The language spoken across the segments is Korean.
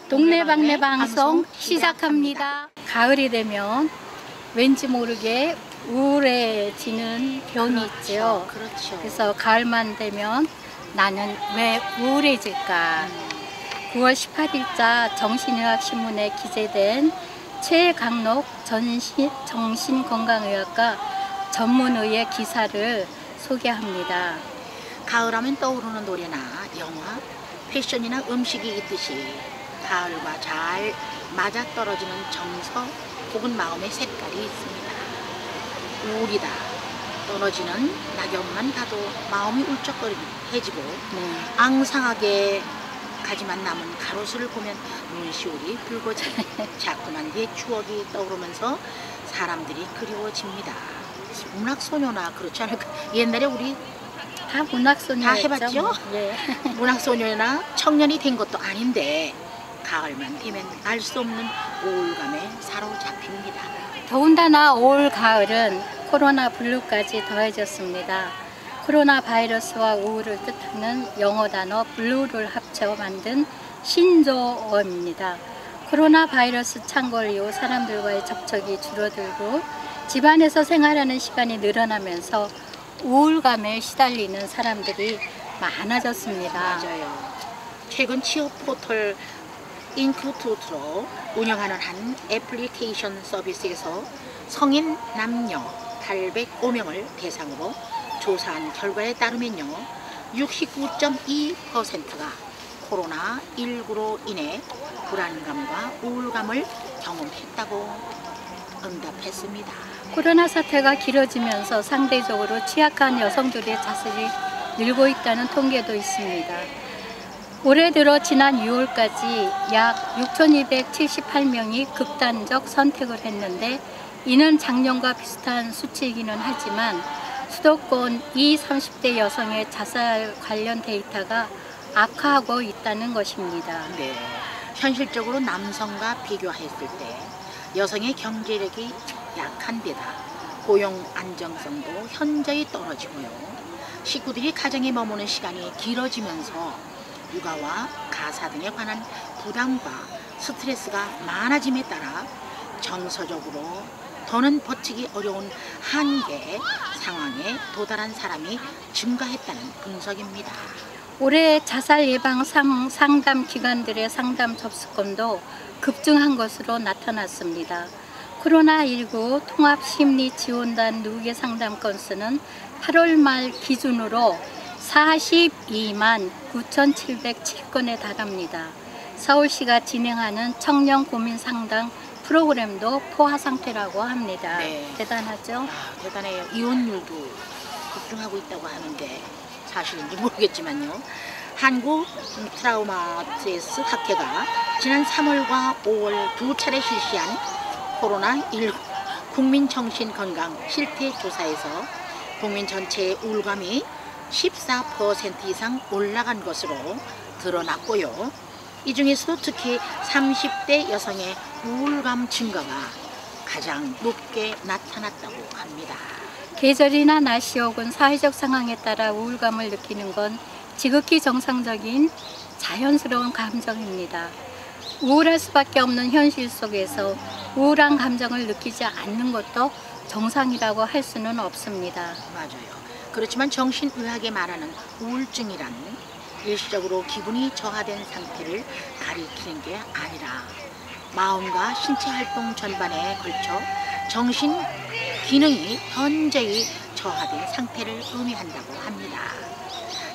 동네방네 방송 시작합니다. 가을이 되면 왠지 모르게 우울해지는 병이 있죠. 그렇죠. 그래서 가을만 되면 나는 왜 우울해질까? 9월 18일자 정신의학신문에 기재된 최강록 정신건강의학과 전문의의 기사를 소개합니다. 가을하면 떠오르는 노래나 영화, 패션이나 음식이 있듯이 가을과 잘 맞아떨어지는 정서 혹은 마음의 색깔이 있습니다. 우울이다. 떨어지는 낙엽만 봐도 마음이 울적거리해지고 앙상하게 가지만 남은 가로수를 보면 눈시울이 붉어지고 자꾸만 옛 추억이 떠오르면서 사람들이 그리워집니다. 문학소녀나 그렇지 않을까? 옛날에 우리 다 문학소녀 다 해봤죠? 네. 문학소녀나 청년이 된 것도 아닌데 가을만 되면 알 수 없는 우울감에 사로잡힙니다. 더군다나 올 가을은 코로나 블루까지 더해졌습니다. 코로나 바이러스와 우울을 뜻하는 영어 단어 블루를 합쳐 만든 신조어입니다. 코로나 바이러스 창궐 이후 사람들과의 접촉이 줄어들고 집안에서 생활하는 시간이 늘어나면서 우울감에 시달리는 사람들이 많아졌습니다. 맞아요. 최근 취업 포털 인큐투트로 운영하는 한 애플리케이션 서비스에서 성인 남녀 805명을 대상으로 조사한 결과에 따르면요, 69.2%가 코로나19로 인해 불안감과 우울감을 경험했다고 응답했습니다. 코로나 사태가 길어지면서 상대적으로 취약한 여성들의 자살이 늘고 있다는 통계도 있습니다. 올해 들어 지난 6월까지 약 6,278명이 극단적 선택을 했는데 이는 작년과 비슷한 수치이기는 하지만 수도권 20, 30대 여성의 자살 관련 데이터가 악화하고 있다는 것입니다. 네, 현실적으로 남성과 비교했을 때 여성의 경제력이 약한 데다 고용 안정성도 현저히 떨어지고요. 식구들이 가정에 머무는 시간이 길어지면서 육아와 가사 등에 관한 부담과 스트레스가 많아짐에 따라 정서적으로 더는 버티기 어려운 한계 상황에 도달한 사람이 증가했다는 분석입니다. 올해 자살 예방 상담 기관들의 상담 접수건도 급증한 것으로 나타났습니다. 코로나19 통합심리지원단 누계 상담 건수는 8월 말 기준으로 42만 9,707건에 달합니다. 서울시가 진행하는 청년 고민 상담 프로그램도 포화 상태라고 합니다. 네. 대단하죠? 대단해요. 이혼율도 급증하고 있다고 하는데 사실인지 모르겠지만요. 한국 트라우마트스 학회가 지난 3월과 5월 두 차례 실시한 코로나19 국민정신건강 실태조사에서 국민 전체의 우울감이 14% 이상 올라간 것으로 드러났고요. 이 중에서도 특히 30대 여성의 우울감 증가가 가장 높게 나타났다고 합니다. 계절이나 날씨 혹은 사회적 상황에 따라 우울감을 느끼는 건 지극히 정상적인 자연스러운 감정입니다. 우울할 수밖에 없는 현실 속에서 우울한 감정을 느끼지 않는 것도 정상이라고 할 수는 없습니다. 맞아요. 그렇지만 정신의학에 말하는 우울증이란 일시적으로 기분이 저하된 상태를 가리키는 게 아니라 마음과 신체 활동 전반에 걸쳐 정신 기능이 현저히 저하된 상태를 의미한다고 합니다.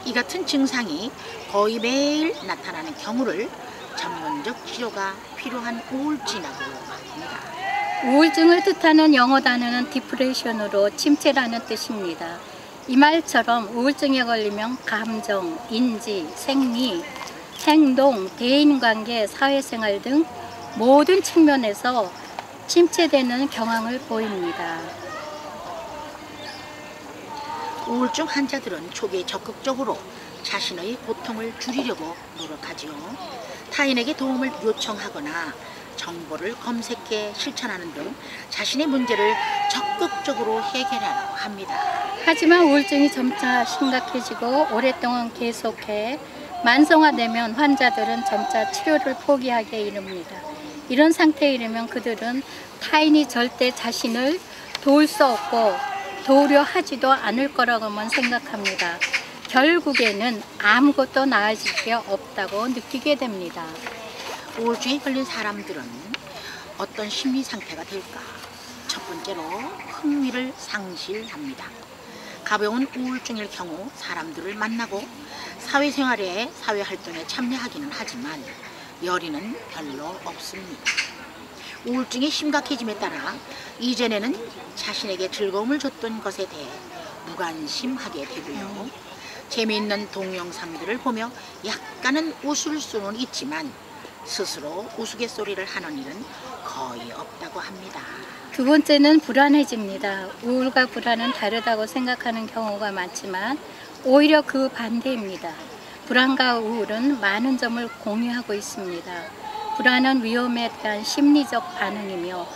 이 같은 증상이 거의 매일 나타나는 경우를 전문적 치료가 필요한 우울증이라고 합니다. 우울증을 뜻하는 영어 단어는 디프레션으로 침체라는 뜻입니다. 이 말처럼 우울증에 걸리면 감정, 인지, 생리, 행동, 대인관계, 사회생활 등 모든 측면에서 침체되는 경향을 보입니다. 우울증 환자들은 초기에 적극적으로 자신의 고통을 줄이려고 노력하지요. 타인에게 도움을 요청하거나 정보를 검색해 실천하는 등 자신의 문제를 적극적으로 해결하려고 합니다. 하지만 우울증이 점차 심각해지고 오랫동안 계속해 만성화되면 환자들은 점차 치료를 포기하게 이릅니다. 이런 상태에 이르면 그들은 타인이 절대 자신을 도울 수 없고 도우려 하지도 않을 거라고만 생각합니다. 결국에는 아무것도 나아질 게 없다고 느끼게 됩니다. 우울증에 걸린 사람들은 어떤 심리 상태가 될까? 첫 번째로 흥미를 상실합니다. 가벼운 우울증일 경우 사람들을 만나고 사회생활에 사회활동에 참여하기는 하지만 열의는 별로 없습니다. 우울증이 심각해짐에 따라 이전에는 자신에게 즐거움을 줬던 것에 대해 무관심하게 되고요. 재미있는 동영상들을 보며 약간은 웃을 수는 있지만 스스로 우스갯소리를 하는 일은 거의 없다고 합니다. 두 번째는 불안해집니다. 우울과 불안은 다르다고 생각하는 경우가 많지만 오히려 그 반대입니다. 불안과 우울은 많은 점을 공유하고 있습니다. 불안은 위험에 대한 심리적 반응이며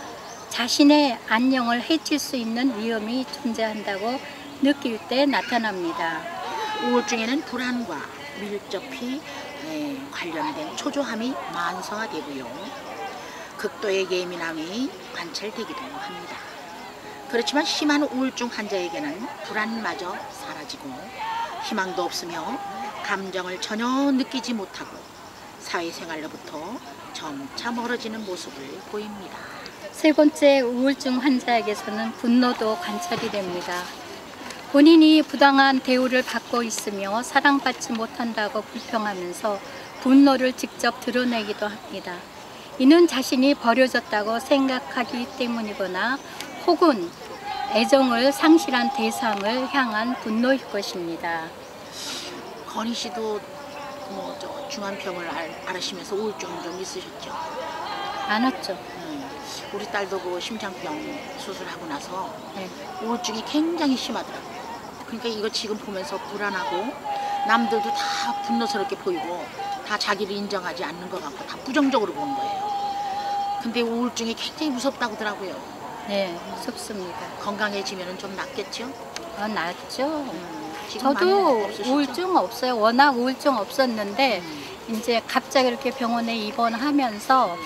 자신의 안녕을 해칠 수 있는 위험이 존재한다고 느낄 때 나타납니다. 우울증에는 불안과 밀접히 관련된 초조함이 만성화되고요. 극도의 예민함이 관찰되기도 합니다. 그렇지만 심한 우울증 환자에게는 불안마저 사라지고 희망도 없으며 감정을 전혀 느끼지 못하고 사회생활로부터 점차 멀어지는 모습을 보입니다. 세 번째, 우울증 환자에게서는 분노도 관찰이 됩니다. 본인이 부당한 대우를 받고 있으며 사랑받지 못한다고 불평하면서 분노를 직접 드러내기도 합니다. 이는 자신이 버려졌다고 생각하기 때문이거나 혹은 애정을 상실한 대상을 향한 분노일 것입니다. 건희 씨도 중환병을 앓으시면서 우울증 좀 있으셨죠? 많았죠. 우리 딸도 그 심장병 수술하고 나서 네. 우울증이 굉장히 심하더라고요. 그러니까 이거 지금 보면서 불안하고 남들도 다 분노스럽게 보이고 다 자기를 인정하지 않는 것 같고 다 부정적으로 보는 거예요. 근데 우울증이 굉장히 무섭다고 하더라고요. 네, 무섭습니다. 건강해지면 좀 낫겠죠? 낫죠. 지금 저도 많이 없으시죠? 우울증 없어요. 워낙 우울증 없었는데 이제 갑자기 이렇게 병원에 입원하면서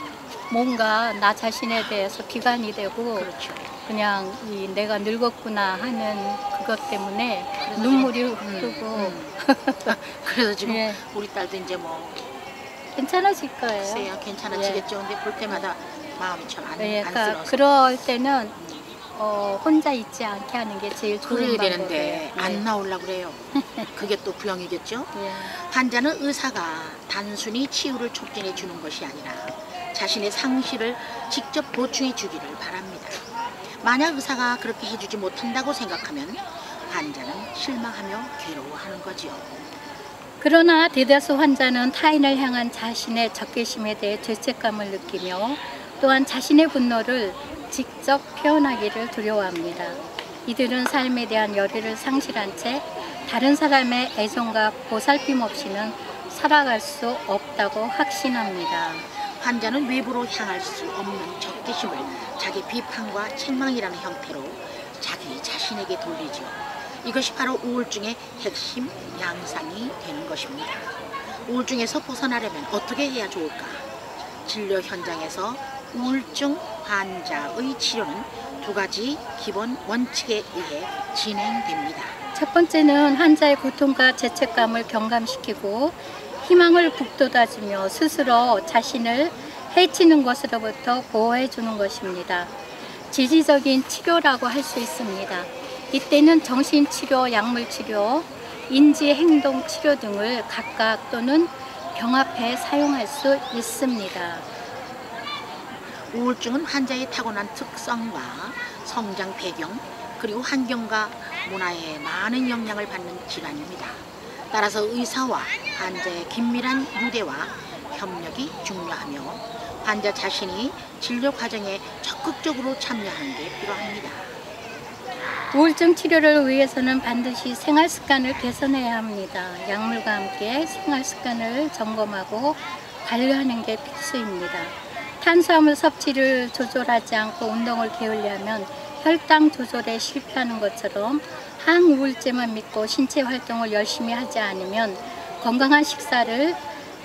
뭔가 나 자신에 대해서 비관이 되고 그렇죠. 그냥 내가 늙었구나 하는 그것 때문에 눈물이 흐르고 그래서 지금 예. 우리 딸도 이제 괜찮아질 거예요. 글쎄요 괜찮아지겠죠. 근데 볼 때마다 마음이 참 그러니까 안쓰러워서 그럴 때는 혼자 있지 않게 하는 게 제일 좋은 그래야 방법이에요. 되는데 안 나오려고 그래요. 그게 또 부영이겠죠. 예. 환자는 의사가 단순히 치유를 촉진해 주는 것이 아니라 자신의 상실을 직접 보충해 주기를 바랍니다. 만약 의사가 그렇게 해주지 못한다고 생각하면 환자는 실망하며 괴로워하는 거지요. 그러나 대다수 환자는 타인을 향한 자신의 적개심에 대해 죄책감을 느끼며 또한 자신의 분노를 직접 표현하기를 두려워합니다. 이들은 삶에 대한 열의를 상실한 채 다른 사람의 애정과 보살핌 없이는 살아갈 수 없다고 확신합니다. 환자는 외부로 향할 수 없는 적개심을 자기 비판과 책망이라는 형태로 자기 자신에게 돌리죠. 이것이 바로 우울증의 핵심 양상이 되는 것입니다. 우울증에서 벗어나려면 어떻게 해야 좋을까? 진료 현장에서 우울증 환자의 치료는 두 가지 기본 원칙에 의해 진행됩니다. 첫 번째는 환자의 고통과 죄책감을 경감시키고 희망을 북돋아주며 스스로 자신을 해치는 것으로부터 보호해 주는 것입니다. 지지적인 치료라고 할 수 있습니다. 이때는 정신치료, 약물치료, 인지행동치료 등을 각각 또는 병합해 사용할 수 있습니다. 우울증은 환자의 타고난 특성과 성장 배경 그리고 환경과 문화에 많은 영향을 받는 질환입니다. 따라서 의사와 환자의 긴밀한 유대와 협력이 중요하며 환자 자신이 진료 과정에 적극적으로 참여하는 게 필요합니다. 우울증 치료를 위해서는 반드시 생활 습관을 개선해야 합니다. 약물과 함께 생활 습관을 점검하고 관리하는 게 필수입니다. 탄수화물 섭취를 조절하지 않고 운동을 게을리하면 혈당 조절에 실패하는 것처럼 항우울제만 믿고 신체 활동을 열심히 하지 않으면 건강한 식사를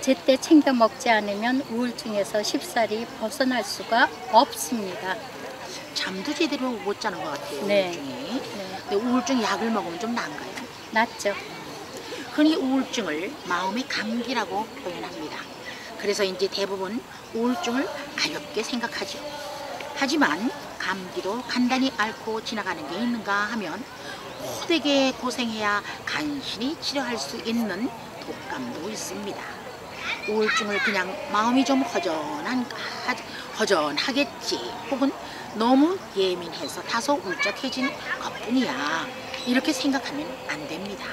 제때 챙겨 먹지 않으면 우울증에서 쉽사리 벗어날 수가 없습니다. 잠도 제대로 못 자는 것 같아요. 네. 우울증이. 네. 근데 우울증 약을 먹으면 좀 나은가요? 낫죠. 흔히 우울증을 마음의 감기라고 표현합니다. 그래서 이제 대부분 우울증을 가볍게 생각하죠. 하지만 감기도 간단히 앓고 지나가는 게 있는가 하면 호되게 고생해야 간신히 치료할 수 있는 독감도 있습니다. 우울증을 그냥 마음이 좀 허전하겠지 혹은 너무 예민해서 다소 울적해진 것뿐이야 이렇게 생각하면 안 됩니다.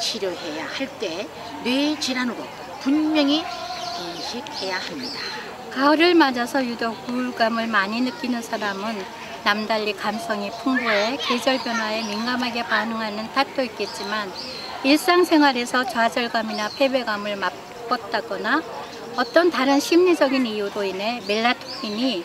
치료해야 할 때 뇌 질환으로 분명히 인식해야 합니다. 가을을 맞아서 유독 우울감을 많이 느끼는 사람은 남달리 감성이 풍부해 계절 변화에 민감하게 반응하는 탓도 있겠지만 일상생활에서 좌절감이나 패배감을 맛봤다거나 어떤 다른 심리적인 이유로 인해 멜라토닌이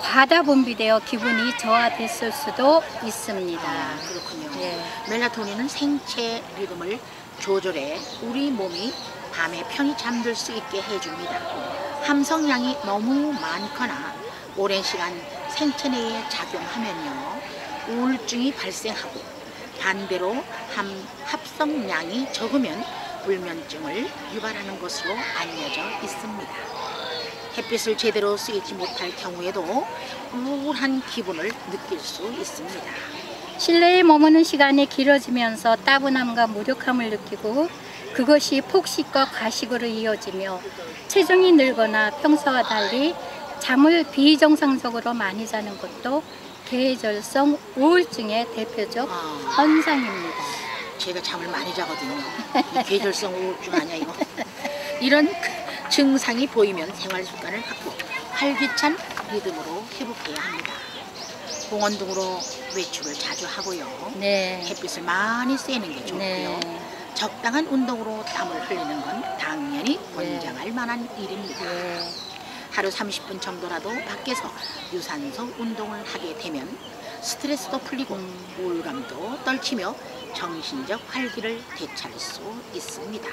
과다 분비되어 기분이 저하됐을 수도 있습니다. 그렇군요. 예. 멜라토닌은 생체 리듬을 조절해 우리 몸이 밤에 편히 잠들 수 있게 해줍니다. 함성량이 너무 많거나 오랜 시간 생체 내에 작용하면요 우울증이 발생하고 반대로 합성량이 적으면 불면증을 유발하는 것으로 알려져 있습니다. 햇빛을 제대로 쐬지 못할 경우에도 우울한 기분을 느낄 수 있습니다. 실내에 머무는 시간이 길어지면서 따분함과 무력함을 느끼고 그것이 폭식과 과식으로 이어지며 체중이 늘거나 평소와 달리 잠을 비정상적으로 많이 자는 것도 계절성 우울증의 대표적 현상입니다. 제가 잠을 많이 자거든요. 이 계절성 우울증 아니야 이거. 이런 증상이 보이면 생활 습관을 바꾸고 활기찬 리듬으로 회복해야 합니다. 공원 등으로 외출을 자주 하고요. 네. 햇빛을 많이 쐬는 게 좋고요. 네. 적당한 운동으로 땀을 흘리는 건 당연히 권장할 만한 일입니다. 네. 하루 30분 정도라도 밖에서 유산소 운동을 하게 되면 스트레스도 풀리고 우울감도 떨치며 정신적 활기를 되찾을 수 있습니다.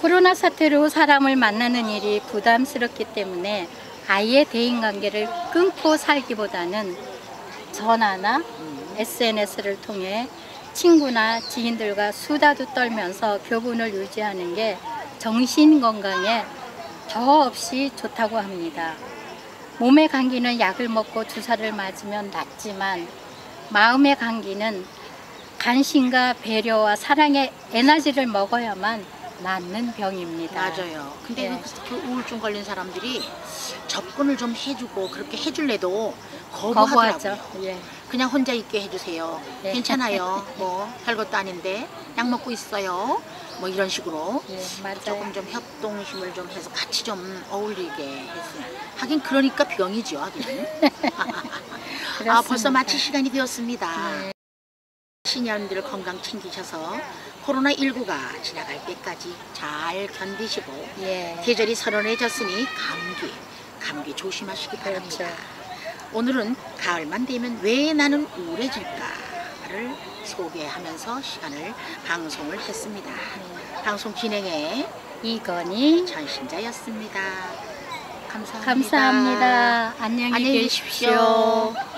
코로나 사태로 사람을 만나는 일이 부담스럽기 때문에 아예 대인관계를 끊고 살기보다는 전화나 SNS를 통해 친구나 지인들과 수다도 떨면서 교분을 유지하는 게 정신 건강에 더없이 좋다고 합니다. 몸의 감기는 약을 먹고 주사를 맞으면 낫지만 마음의 감기는 관심과 배려와 사랑의 에너지를 먹어야만 낫는 병입니다. 맞아요. 근데 네. 그 우울증 걸린 사람들이 접근을 좀 해주고 그렇게 해줄래도 거부하더라고요. 거부하죠. 예. 그냥 혼자 있게 해주세요. 네. 괜찮아요. 뭐 별것도 아닌데 약 먹고 있어요. 뭐 이런 식으로 예, 맞아요. 조금 좀 협동심을 좀 해서 같이 좀 어울리게 했어요. 하긴 그러니까 병이죠. 하긴. 아, 벌써 마칠 시간이 되었습니다. 네. 시니어분들 건강 챙기셔서 코로나19가 지나갈 때까지 잘 견디시고 예. 계절이 선선해졌으니 감기 조심하시기 바랍니다. 그렇죠. 오늘은 가을만 되면 왜 나는 우울해질까를 소개하면서 방송을 했습니다. 방송 진행에 이건희 전신자였습니다. 감사합니다. 감사합니다. 안녕히 안녕히 계십시오. 계십시오.